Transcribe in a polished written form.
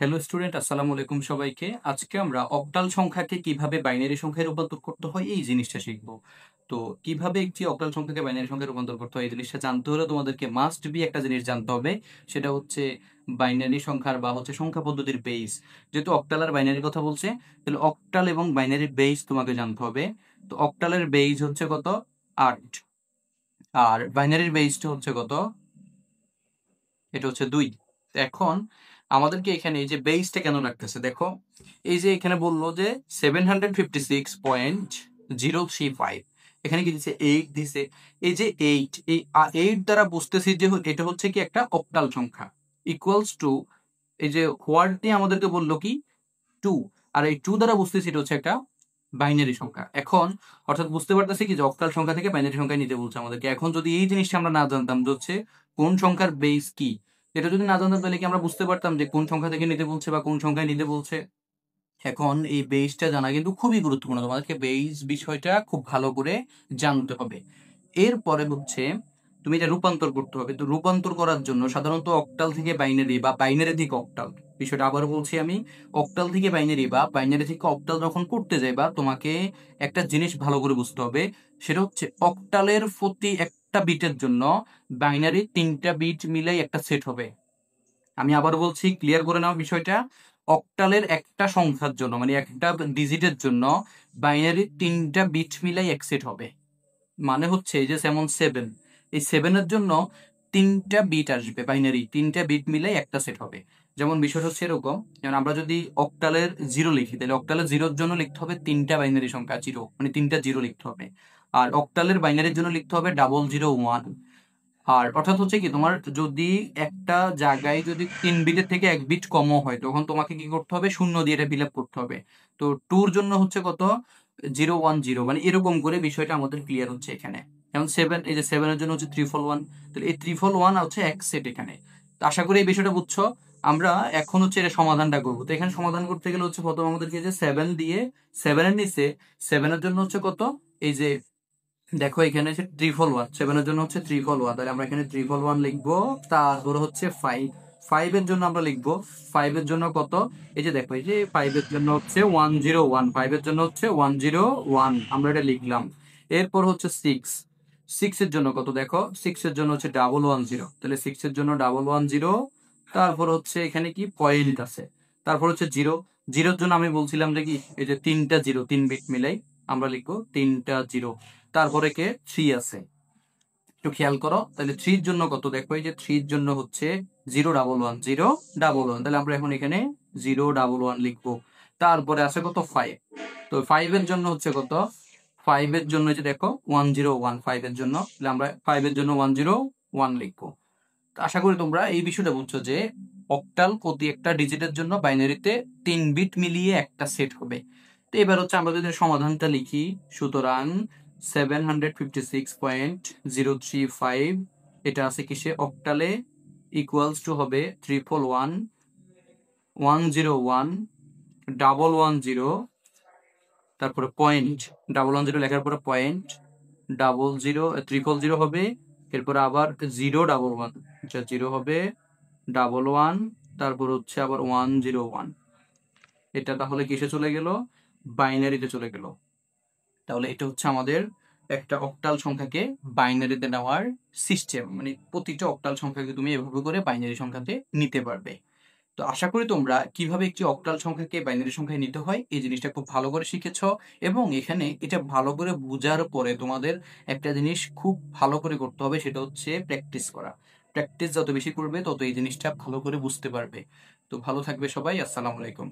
Hello student, আসসালামু আলাইকুম সবাইকে। আজকে আমরা অক্টাল সংখ্যাকে কিভাবে বাইনারি সংখ্যায় রূপান্তর করতে হয় এই জিনিসটা শিখবো। তো কিভাবে একটি অক্টাল সংখ্যাকে বাইনারি সংখ্যায় রূপান্তর করতে হয় এই জিনিসটা জানতে হলে তোমাদেরকে মাস্ট বি একটা জিনিস জানতে হবে। সেটা হচ্ছে বাইনারি সংখ্যার বা সংখ্যা পদ্ধতির বেস। যেহেতু অক্টাল আর বাইনারির কথা বলছে, তাহলে অক্টাল এবং বাইনারির বেস তোমাকে জানতে হবে। তো অক্টালের বেস হচ্ছে কত? 8। আর বাইনারির বেসটা হচ্ছে কত? এটা হচ্ছে 2। এখন আমাদেরকে এখানে এই যে বেসটা কেন রাখতেছে দেখো। এই যে এখানে বললো যে 756.035, এখানে কি দিছে? 8 দিছে। এই যে 8, এই 8 দ্বারা বুঝতেছি যে এটা হচ্ছে কি একটা অক্টাল সংখ্যা, ইকুয়ালস টু এই যে হোয়াটটি আমাদেরকে বললো কি 2, আর এই 2 দ্বারা বুঝতেছি এটা হচ্ছে একটা বাইনারি সংখ্যা। এখন অর্থাৎ বুঝতে পারতেছি কি যে অক্টাল সংখ্যা থেকে বাইনারি সংখ্যায় নিতে বলছে আমাদেরকে। এখন যদি এই জিনিসটা আমরা না জানতাম যে হচ্ছে কোন সংখ্যার বেস কি, এটা যদি না জানতাম তাহলে কি আমরা বুঝতে পারতাম যে কোন সংখ্যা থেকে নিতে বলছে বা কোন সংখ্যায় নিতে বলছে? এখন এই বেসটা জানা কিন্তু খুবই গুরুত্বপূর্ণ, তোমাদেরকে বেস বিষয়টা খুব ভালো করে জানতে হবে। এরপরে হচ্ছে তুমি এটা রূপান্তর করতে হবে। তো রূপান্তর করার জন্য সাধারণত অক্টাল থেকে বাইনারি বা বাইনারি থেকে অক্টাল, বিষয়টা আবারও বলছি আমি, অক্টাল থেকে বাইনারি বা বাইনারি থেকে অক্টাল যখন করতে যাইবা তোমাকে একটা জিনিস ভালো করে বুঝতে হবে। সেটা হচ্ছে অক্টালের প্রতি একটা বিটের জন্য বাইনারি 3টা বিট মিলাই একটা সেট হবে। আমি আবার বলছি, ক্লিয়ার করে নাও বিষয়টা। অক্টালের একটা সংখ্যার জন্য একটা ডিজিটের জন্য বাইনারি 3টা বিট মিলাই এক সেট হবে। মানে হচ্ছে এই যে যেমন 7, এই 7-এর জন্য 3টা বিট আসবে, বাইনারি 3টা বিট মিলাই একটা সেট হবে। যেমন বিষয়টা হচ্ছে এরকম, যেমন আমরা যদি অক্টালের 0 লিখি তাহলে অক্টালের 0-র জন্য লিখতে হবে 3টা বাইনারি সংখ্যা 0, 3টা 0 লিখতে হবে। আর অক্টালের বাইনারির জন্য লিখতে হবে 001। আর অর্থাৎ হচ্ছে কি, তোমার যদি একটা জায়গায় যদি 3 বিটের থেকে 1 বিট কমও হয় তখন তোমাকে কি করতে হবে? শূন্য দিয়ে এটা ফিল আপ করতে হবে। তো 2-র জন্য হচ্ছে কত? 010, এরকম করে বিষয়টা আমাদের ক্লিয়ার হচ্ছে এখানে। যেমন 7, এই যে 7-এর জন্য হচ্ছে 341, তাহলে এই 341 হচ্ছে এক সেট এখানে। তো আশা করি এই বিষয়টা বুঝছো। আমরা এখন হচ্ছে এটা সমাধানটা করবো। তো এখানে সমাধান করতে গেলে হচ্ছে প্রথম আমাদেরকে যে 7 দিয়ে 7-এর নিচে 7-এর জন্য হচ্ছে কত? এই যে দেখো এখানে হচ্ছে 341, 7-এর জন্য হচ্ছে 341, তাহলে আমরা এখানে 341 লিখবো। তারপর হচ্ছে 5, 5-এর জন্য আমরা লিখবো 5-এর জন্য কত? এই যে দেখো, এই যে 5-এর জন্য হচ্ছে 101, 5-এর জন্য হচ্ছে 101, আমরা এটা লিখলাম। এরপর হচ্ছে 6, 6-এর জন্য কত দেখো? 6-এর জন্য হচ্ছে 110, তাহলে 6-এর জন্য 110। তারপর হচ্ছে এখানে কি পয়েন্ট আছে, তারপর হচ্ছে 0, 0-এর জন্য আমি বলছিলাম যে কি এই যে 3টা 0, 3 বিট মিলাই আমরা লিখবো 3টা 0। তারপরে কে 3 আছে, একটু খেয়াল করো। তাহলে 3-র জন্য কত দেখো? এই যে 3-র জন্য হচ্ছে 011, 011, তাহলে আমরা এখন এখানে 011 লিখবো। তারপরে আছে কত? 5। তো 5-এর জন্য হচ্ছে কত? 5-এর জন্য যে দেখো 101, 5-এর জন্য, তাহলে আমরা 5-এর জন্য 101 লিখবো। তো আশা করি তোমরা এই বিষয়টা বুঝছো যে অক্টাল প্রতি একটা ডিজিটের জন্য বাইনারিতে 3 বিট মিলিয়ে একটা সেট হবে। তো এবার হচ্ছে আমরা যদি সমাধানটা লিখি, সুতরাং 756.035 এটা আছে কিসে? অক্টালে। ইকুয়ালস টু হবে 111, 101, 110, তারপরে পয়েন্ট, 110 লেখার পরে পয়েন্ট, 000 হবে। এরপরে আবার 011, আচ্ছা 0 হবে, 11, তারপর হচ্ছে আবার 101। এটা তাহলে কিসে চলে গেল? বাইনারিতে চলে গেল। তাহলে এটা হচ্ছে আমাদের একটা অক্টাল সংখ্যাকে বাইনারিতে নেওয়ার সিস্টেম। প্রতিটা অক্টাল সংখ্যাকে তুমি এভাবে করে বাইনারি সংখ্যাতে নিতে পারবে। তো আশা করি তোমরা কিভাবে একটি অক্টাল সংখ্যাকে বাইনারি সংখ্যায় নিতে হয় এই জিনিসটা খুব ভালো করে শিখেছ। এবং এখানে এটা ভালো করে বোঝার পরে তোমাদের একটা জিনিস খুব ভালো করে করতে হবে, সেটা হচ্ছে প্র্যাকটিস করা। প্র্যাকটিস যত বেশি করবে তত এই জিনিসটা ভালো করে বুঝতে পারবে। তো ভালো থাকবে সবাই, আসসালামু আলাইকুম।